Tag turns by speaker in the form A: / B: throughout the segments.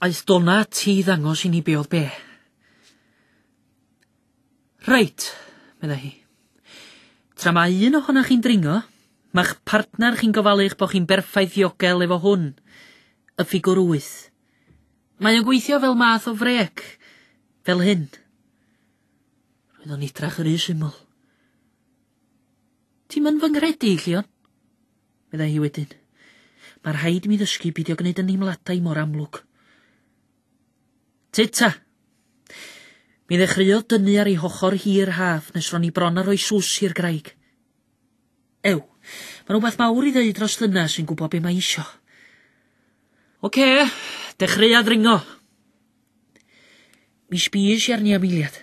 A: Aeth Donna ti ddangos I ni be oedd be. Reit, medda hi. Tra mae un ohonoch chi'n dringo, mae'ch partner chi'n gofalu'ch bo' chi'n berffaith ddiogel efo hwn, y ffigwr 8. Mae o'n gweithio fel math o frec, fel hyn. Roedd o'n idrach yr syml. Ti'n mynd fy nghredi, Llion? Medda hi wedyn. Mae'r rhaid mi ddysgu beidio gwneud yn imladau mor amlwg. Tita. Mi ddechreuodd dynnu ar ei hochor hir haf nes ro'n I bron a roi sws i'r graig. Ew, mae rhywbeth mawr I ddeud dros ddynas sy'n gwybod be mae isio. Oce, dechreuad ringo. Mi sbis I arni am eiliad.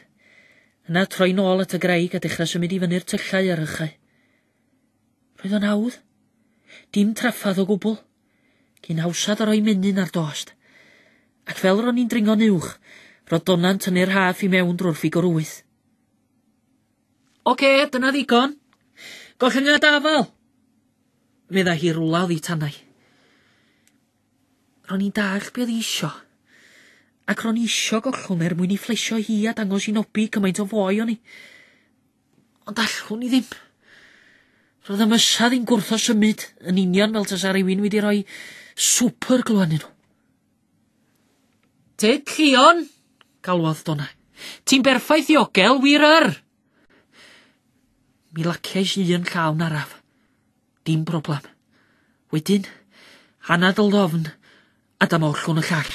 A: Yna troi nôl at y graig a dechrau symud I fyny'r tyllau ar ychau. Roedd o'n hawdd. Dim traffath o gwbl. Cyn hawsad a roi menyn ar dost. Ac fel ro'n i'n dringo'n uwch, roedd Donna'n tynnu'r haff I mewn drwy'r ffigwr 8. Oce, dyna ddigon. Gollwng y dafal. Medda hi rwla oddi tannau. Ro'n i'n dall be oedd I isio. Ac ro'n I isio gollwng mwyn I fflesio hi a dangos I nobi cymaint o foi o'n I. Ond allwn I ddim. Roedd ymysad i'n gwrtho symud yn union fel tasa rhywun wedi rhoi swper glwanyn nhw. Te Llion, galwodd Donna. Ti'n berffaith ddiogel wir. Mi laciais un llawn araf. Dim broblem. Wedyn, hanad y lofn a damollwn y llall.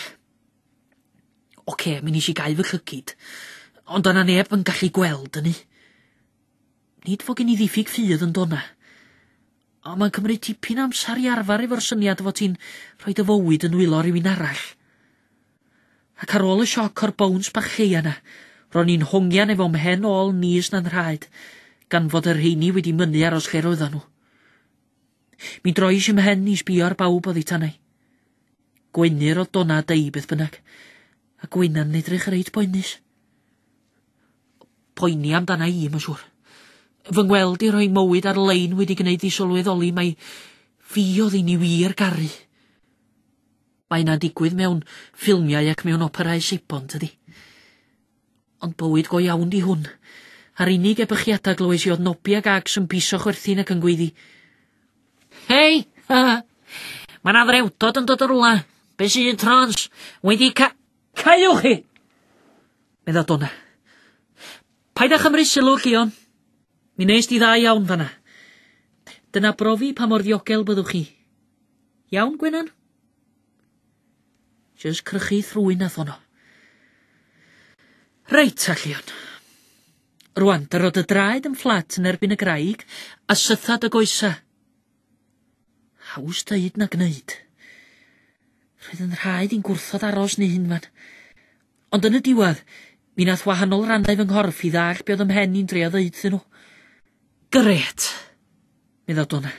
A: Oce, mi nes I gau fy llygyd, ond yna neb yn gallu gweld yn I. Nid fo gen I ddiffyg ffydd yn Donna. Ond mae'n cymryd tipyn amser I arfer efo'r syniad fod ti'n rhoi dy fywyd yn wylo rhywun arall. Ac ar ôl y sioc o'r bowns bach lleia yna, ro'n i'n hongian efo mhen ôl nis na'n rhaid, gan fod yr rheini wedi mynnu aros lle roeddan nhw. Mi drois I mhen I sbio ar bawb oddi tannau. Gwenir o Donna deu beth bynnag, a Gwena'n edrych reit boenus. Poeni amdana I, mae'n siŵr. Fy ngweld I roi mywyd ar lein wedi gwneud I sylweddoli mai fi oedd I wir garu. Mae yna'n digwydd mewn ffilmiau ac mewn operau seipon, tydi. Ond bywyd go iawn di hwn. A'r unig ebychiadau glywes I oedd nobi ag ags yn piso chwerthin ac yn gweiddi. Hei, mae na ddrewdod yn dod o rwla. Be sy'n trons? Wedi caiwch chi! Medda Donna. Paid â chymryd sylw, Llion. Mi nes di dda iawn fanna. Dyna brofi pa mor ddiogel byddwch chi. Iawn, Gwenan? Jyst crychu thrwyn nath ono. Reit, Llion. Rwan, dyrod y draed yn fflat yn erbyn y graig a sythad y goesa. Haws dweud na gneud. Roedd yn rhaid i'n gwrthod aros ni hyn fan. Ond yn y diwedd, mi nath wahanol rannau fy nghorff I ddall be oedd ymhen i'n drio ddeud nhw. Gret, medda Donna.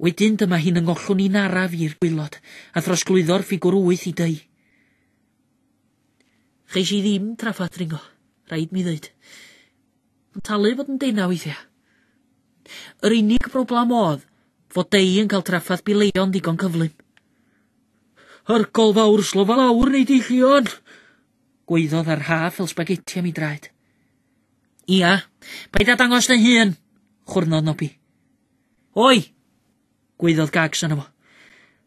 A: Wedyn dyma hi'n yngolwn i'n araf i'r gwylod a throsglwyddo'r ffigwr 8 I deu. Cheis I ddim traffath ringo, rhaid mi ddeud. Yn talu fod yn deunaw weithiau. Yr unig broblam oedd fod deu yn cael traffath bileon digon cyflym. Yr golfawr slofa lawr neu di Llion, gweiddodd ar haff fel spaghetti am I draed. Ia, paid â dangos dy hun, chwrnodd nobi. Oi, gweiddodd gags yna fo.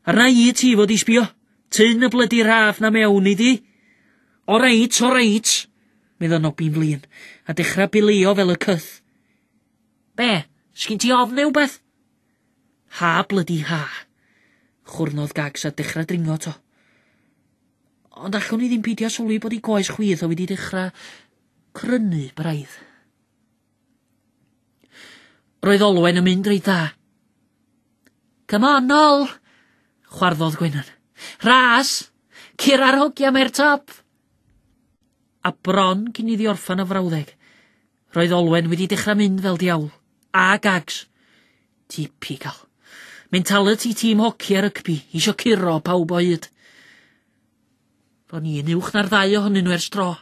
A: Arna I ti fod I sbio, tyn y blydi raff na mewn I di. O reit, medda nobi'n flin, a dechrau bileo fel y cyth. Be, sgyn ti ofn neu beth? Ha blydi ha, chwrnodd gags a dechrau dringo to. Ond allwn I ddim pidio sylwi bod I goes chwydd o wedi dechrau crynu braidd. Roedd Olwen yn mynd reit dda. Come on, Nol, chwarddodd Gwenan. Ras, cyr ar hogia me'r top. A bron cyn I ddiorffan y frawddeg, roedd Olwen wedi dechrau mynd fel diawl. A gags. Typical. Mentality tîm hoci a rygbi, isio curo pawb o hyd. Ro'n i'n uwch na'r ddau ohonyn nhw ers tro,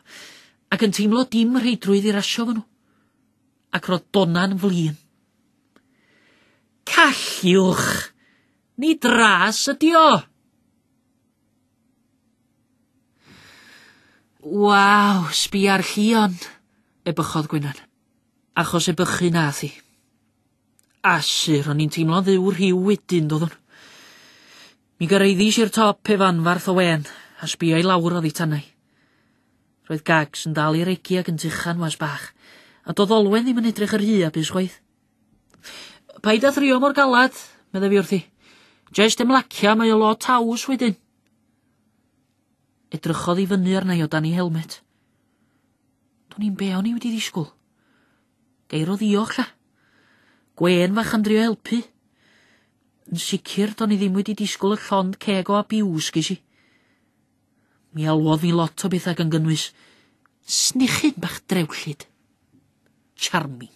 A: ac yn teimlo dim rheidrwydd I rasio fy nhw. Ac roedd Donna'n flin. Calliwch, ni dras ydi o. Waw, sbi ar Llion, ebychodd Gwynan, achos ebychu nath hi. Asur, o'n i'n teimlo ddiw rhyw wedyn doddwn. Mi gyrraeddis i'r top efanfarth o wen, a sbio i lawr oddi tannau. Roedd Gags yn dal i'r egi ac yn tychan was bach, a doedd Olwen ddim yn edrych yr hy a bys chwaith. Paid a thrio mor galad, medda fi wrthi. Just ymlacia mae o lot taws wedyn. Edrychodd i fyny arna i o dan ei helmet. Do'n i'n be o'n i wedi ddisgwyl. Geir o ddiolch la. Gwen fach am drio helpu. Yn sicr do'n i ddim wedi disgwyl y llond ceg o abiws ges i. Mi alwodd fi lot o bethau gan gynnwys snichyn bach drewllyd. Charming.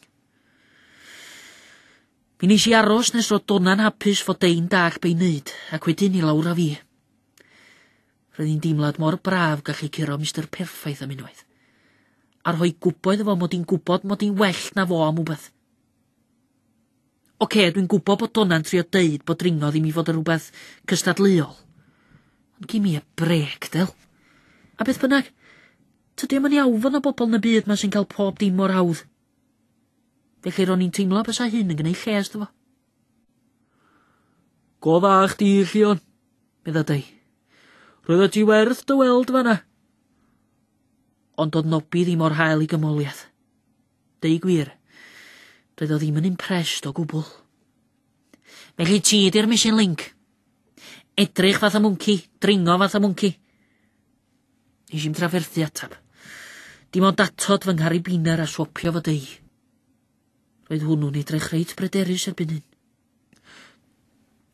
A: Mi nes i aros nes roedd dona'n hapus fod dein dag be'i wneud ac wedyn i lawr a fi. Roedd hi'n deimlad mor braf gallu curo Mr. Perffaith am unwaith. A rhoi gwybod efo mod i'n gwybod mod i'n well na fo am wbeth. Oce, dwi'n gwybod bod dona'n trio deud bod ringo ddim i fod yn rhywbeth cystadleuol. Ond gym i e brec, del. A beth bynnag, tydi am yn iawfon o bobl yn y byd ma sy'n cael pob dim mor hawdd. Felly ro'n i'n teimlo bysa hyn yn gwneud lles dy fo. Go dda chdi, Llion, medda dei. Roedd ti werth dy weld fanna. Ond oedd Nobi ddim o'r hael i gymoliaeth. Dei gwir, doedd o ddim yn impressed o gwbl. Felly ti ydi'r Missing Link. Edrych fath a mwnci, dringo fath a mwnci. Nes i'n trafferthu atab. Dim ond atod fy ngharibiner a swopio fo dei. Roedd hwnnw'n edrych reit bryderus erbyn hyn.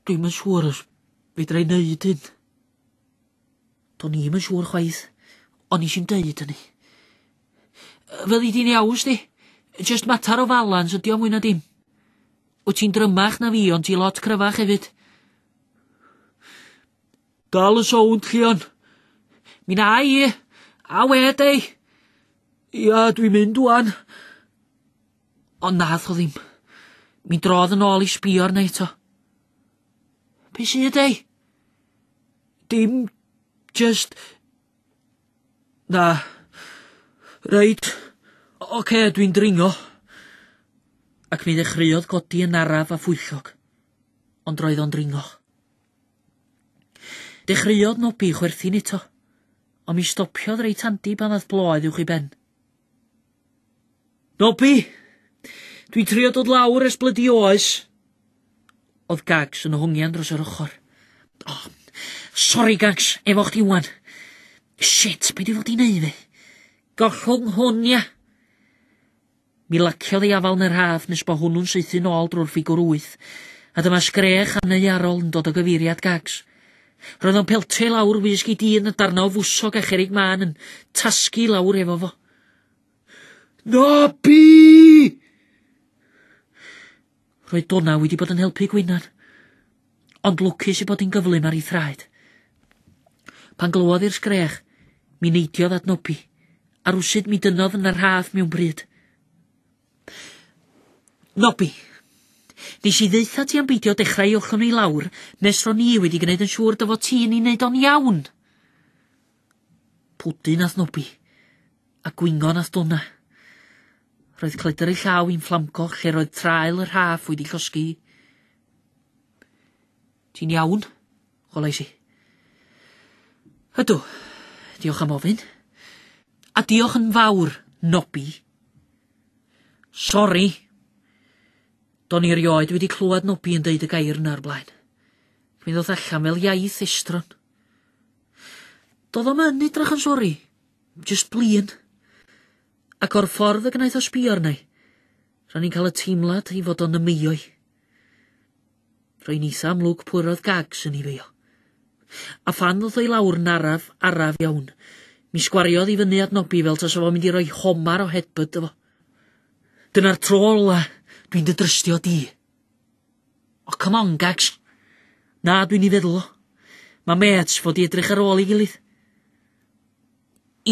A: Dwi'n yn siŵr os fedra i neud hyn. Do'n i'm yn siŵr chwaith, ond nes i'n deud hynny. Fyddi di'n iaws di? Just matar o falans ydi o mwy na dim. Wyt ti'n drymach na fi, ond ti lot cryfach hefyd. Dal y sownd, Llion. Mi na i, a wed ei. Ia, dwi'n mynd wan. Ond nath o ddim. Mi drodd yn ôl i sbio arna eto. Be sydd ei? Dim, just... Na. Reit. Oce, dwi'n dringo. Ac mi ddechreuodd godi yn araf a phwyllog. Ond roedd o'n dringo. Dechreuodd Nobi chwerthin eto. Ond mi stopiodd reit handi pan ddath bloedd uwch i ben. Nobi! Dwi'n trio dod lawr ers blydi oes. Oedd Gags yn hongian dros yr ochr. Oh, sorry Gags, efo chdi wan. Shit, be di fod i neud fi? Gollwng hwn, ia. Mi laciodd ei afal yn yr haf nes bo hwnnw'n saethu nôl drwy'r ffigwr 8, a dyma sgrech aneuarol yn dod o gyfeiriad Gags. Roedd o'n peltio lawr wisg i dyn y darna o fwsog a cherig man yn tasgu lawr efo fo. Nobi! Roedd Donna wedi bod yn helpu Gwynan, ond lwcus i bod hi'n gyflym ar ei thraed. Pan glywodd i'r sgrech, mi neidiodd at Nobi, a rwsyd mi dynodd yn yr haf mewn bryd. Nobi, nes i ddeitha ti am beidio dechrau i ochlwn i lawr, nes ro ni wedi gwneud yn siŵr dy fod ti'n i wneud o'n iawn. Pwdyn nath Nobi, a gwingo nath Donna. Roedd cledr ei llaw i'n fflamgoch lle roedd trael yr haf wedi llosgu. Ti'n iawn? Olais i. Ydw, diolch am ofyn. A diolch yn fawr, Nobi. Sori. Do'n i rioed wedi clywed Nobi yn deud y gair yna'r blaen. Mi ddoth allan fel iaith estron. Doedd o'm yn edrych yn sori, just blin. Ac o'r ffordd y gwnaeth o sbio arna i, ro'n i'n cael y teimlad i fod o'n ymeioi. Ro'n eitha amlwg pwy roedd Gags yn ei feio. A phan ddoth o'i lawr yn araf iawn, mi sgwariodd i fyny at Nobi fel tas o fo mynd i roi homar o headbud efo. Dyna'r tro ola, dwi'n dy drystio di. O, come on, Gags. Na, dwi'n i feddwl o. Mae mets fod i edrych ar ôl i gilydd.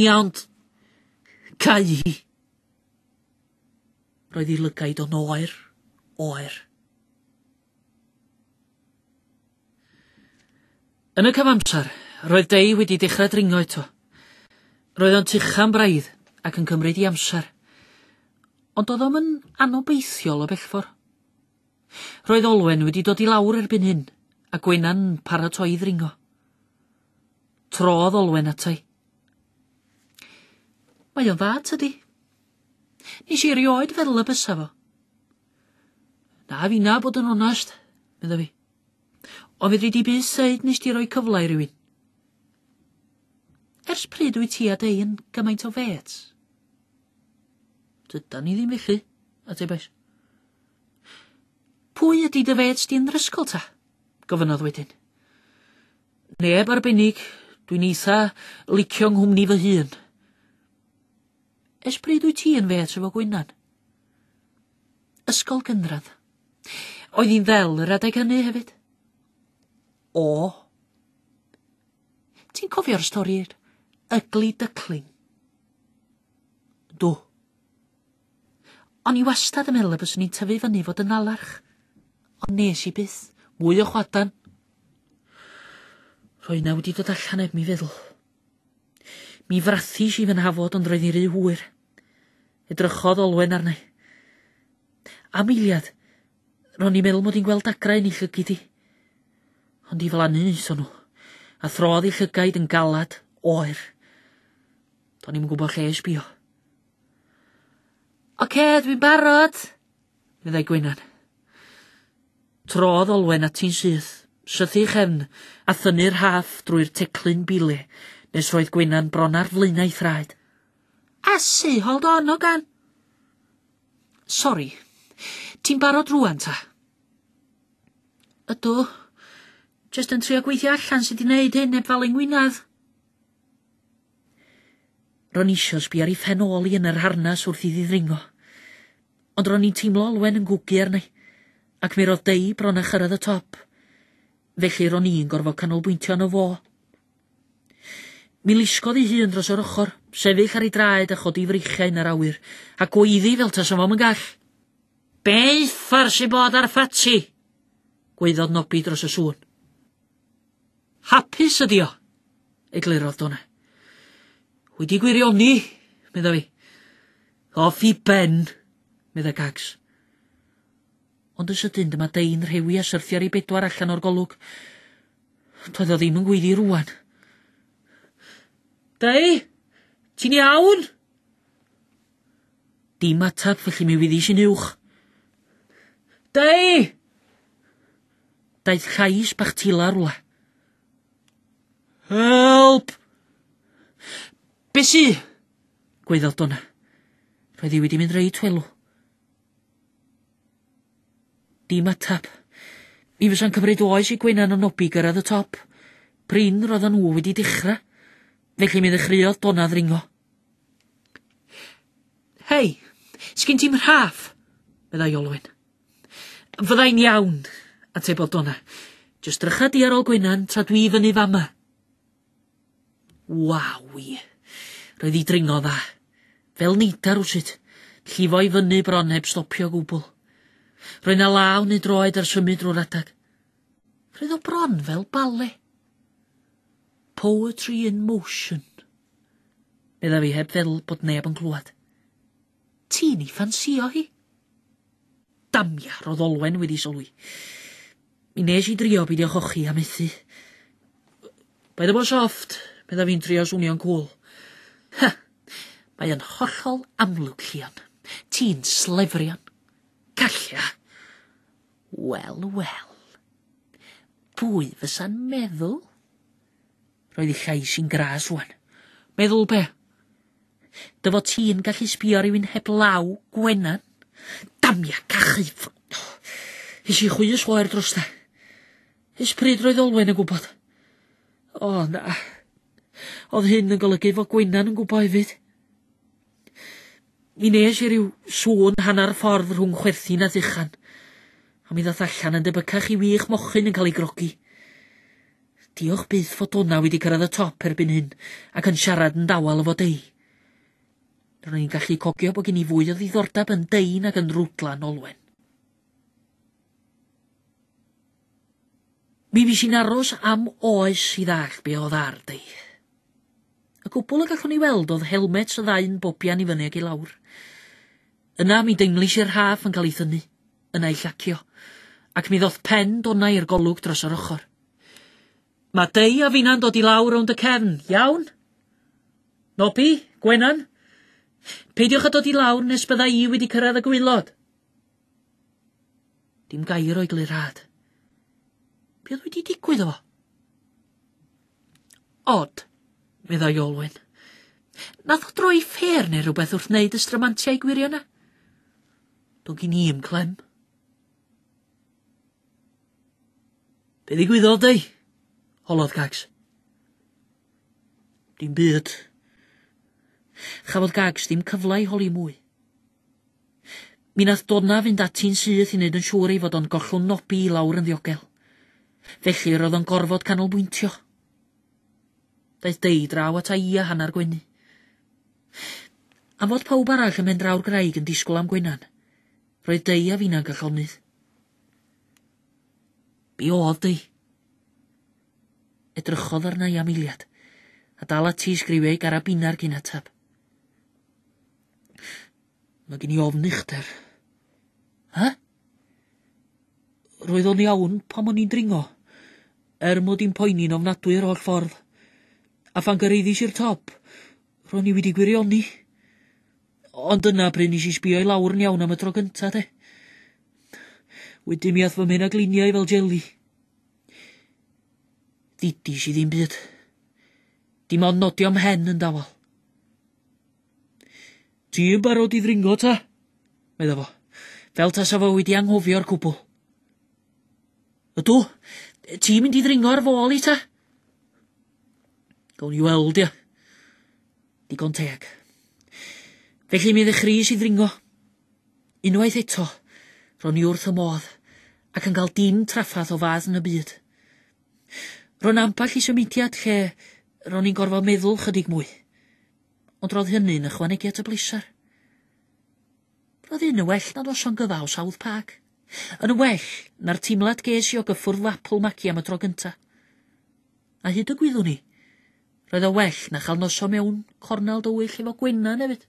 A: Ia, ond... Cai hi. Roedd i lygaid o'n oer. Yn y cyfamser, roedd Dei wedi dechrau dringo eto. Roedd o'n tychan braidd ac yn cymryd I amser, ond oedd o'm yn anobeithiol o bellfor. Roedd Olwen wedi dod I lawr erbyn hyn, a Gwenan paratoi I ddringo. Trodd Olwen atai. Mae o'n dda, tydi? Nes I erioed fel y bysa fo. Na finna bod yn onast, medda fi. Ond fedri di bys seid nes di roi cyfle I rywun. Ers pryd wyt ti a dei yn gymaint o fet? Dyda ni ddim felly, atebais. Pwy ydy dy fet di'n ysgol ta? Gofynodd wedyn. Neb arbennig, dwi'n eitha licio nghwmni fy hun. Ers pryd wyt ti yn fet efo Gwynan? Ysgol gynradd. Oedd hi'n ddel yr adeg hynny hefyd? O. Ti'n cofio'r stori'r Ugly Duckling? Do. O'n I wastad yn meddwl y byswn i'n tyfu fyny fod yn alarch. Ond nes I byth, mwy o chwadan. Roedd na wedi dod allan eb mi feddwl. Mi frathis I fy nhafod ond roedd I ry hwyr. Edrychodd Olwen arna. Am eiliad, ro'n i'n meddwl mod i'n gweld agra yn I llygyd I. Ond I flannu son nhw, a throdd I llygaid yn galad, oer. Do'n i'n gwybod lle sbio. Oce, dwi'n barod, meddai Gwenan. Trodd Olwen at hi'n syth, sythu chefn, a thynnu'r haff drwy'r teclyn bile, nes roedd Gwenan bron ar flaenau thraed. Asu, hold on o gan. Sori, ti'n barod rwan ta? Ydw, jyst yn trio gweithio allan sydd I wneud hyn heb falu ngwynadd. Ro'n isio sbio ar I phen ôl I yn yr harnas wrth I ddringo, ond ro'n i'n teimlo Olwen yn gwgu arni, ac mi roedd dei bron a chyrraedd y top, felly ro'n i'n gorfod canolbwyntio arno fo. Mi lisgodd I hun dros yr ochr, sefyll ar I draed a chodi frichau yn yr awyr, a gweiddi fel tas o'm yn gall. Beth farsi bod ar ffati, gweiddodd Nobi dros y sŵn. Hapus ydi o, eglurodd Donna. Wedi gwirioni, medda fi. Off I ben, medda Gags. Ond y sydyn dyma dei'n rhewi a syrthio ar I bedwar allan o'r golwg. Doedd o ddim yn gweiddi rwan. Dei, ti'n iawn? Dim atab felly mi wyddis i'n uwch. Dei! Daeth llais bach tila rwla. Help! Be sy? Gweiddodd Donna. Roedd I wedi mynd reit welw. Dim atab. Mi fysa'n cymryd oes I Gwenan o Nobi gyrraedd y top. Prin roedd nhw wedi dechrau. Felly mi ddechreuodd Donna ddringo. Hei, sgyn ti'n rhaff? Meddai Olwen. Fyddai'n iawn, atebodd Donna. Just drycha di ar ôl Gwenan tra dwi fyny fama. Wawi. Roedd I dringo dda. Fel neidar wrsyt, llifo I fyny bron heb stopio gwbl. Roedd na law neu droed ar symud drwy'r adag. Roedd o bron fel bale. Poetry in motion. Medda fi heb feddwl bod neb yn clywed. Ti'n I ffansio hi? Damia, roedd Olwen wedi sylwi. Mi nes I drio beidio chochi a methu. Paid o bo soft, medda fi'n trio swnio'n cwl. Ha, mae yn hollol amlwg llion. Ti'n slefrion. Calla. Wel. Pwy fysa'n meddwl? Roedd I llais i'n gras rwan. Meddwl be? Dyfo ti'n gallu sbio rywun heb law Gwenan? Damia, cachu. Is I chwy ysgwair dros ta. Ys pryd roedd Olwen yn gwybod? O, na. Oedd hyn yn golygu fod Gwenan yn gwybod hefyd. Mi nes I ryw sŵn hanner ffordd rhwng chwerthin a ddychan, a mi ddath allan yn debycach I wych mochyn yn cael ei grogi. Diolch byth fod Donna wedi cyrraedd y top erbyn hyn ac yn siarad yn dawel efo dei. Ro'n i'n gallu cogio bod gen I fwy o ddiddordeb yn dein ac yn rwdlan Olwen. Mi fys i'n aros am oes I ddall be oedd ar dei. Y cwbl y gallwn ni weld oedd helmet y ddau'n bobian I fyny ag I lawr. Yna mi deimlis i'r haf yn cael ei thynnu, yna I llacio, ac mi ddoth pen donna i'r golwg dros yr ochr. Mae Dei a finna'n dod I lawr rownd y cefn, iawn? Nobi, Gwenan, peidiwch a dod I lawr nes bydda I wedi cyrraedd y gwylod. Dim gair o'i glirad. Be oedd wedi digwydd o? Odd, meddai Olwyn. Nath o droi ffer neu rhywbeth wrth wneud y stramantiau gwirio na? Do'n gyn I ymclem. Be ddigwyddodd Dei? Holodd Gags. Dim byd. Chafodd Gags ddim cyfle I holi mwy. Mi nath Donna fynd ati'n syth I wneud yn siŵr ei fod o'n gollwng Nobi I lawr yn ddiogel. Felly roedd o'n gorfod canolbwyntio. Daeth Dei draw at I a hanner gwenu. Am fod pawb arall yn mynd draw'r graig yn disgwyl am Gwenan, roedd Dei a finna'n gallonydd. Bi oedd Dei? Edrychodd arna I am eiliad, a dal at I sgriwiau garabina'r gyn atab. Mae gen I ofn uchder. Ha? Roedd o'n iawn pam o'n i'n dringo, mod i'n poeni'n ofnadwy yr holl ffordd. A phan gyrraeddis i'r top, ro'n I wedi gwirioni. Ond yna pryd nes I sbio I lawr yn iawn am y tro gynta, de. Wedyn mi ath fy mhen a gliniau fel jeli. Ddidis I ddim byd. Dim ond nodio am hen yn dawel. Ti yn barod I ddringo ta? Medda fo, fel ta sa fo wedi anghofio'r cwbl. Ydw, ti'n mynd I ddringo ar fôl I ta? Gawn I weld, ia. Digon teg. Felly mi ddechrys I ddringo. Unwaith eto, ro'n I wrth y modd, ac yn cael dim traffath o fath yn y byd. Ro'n amball I symudiad lle ro'n i'n gorfod meddwl chydig mwy. Ond roedd hynny'n ychwanegu at y blisar. Roedd hyn yn well nad os o'n gyfaw South Park. Yn well na'r teimlad ges I o gyffwrdd Apple Maci am y tro gynta. A hyd y gwyddwn I, roedd o well na chael noso mewn cornel dywyll efo Gwenan hefyd.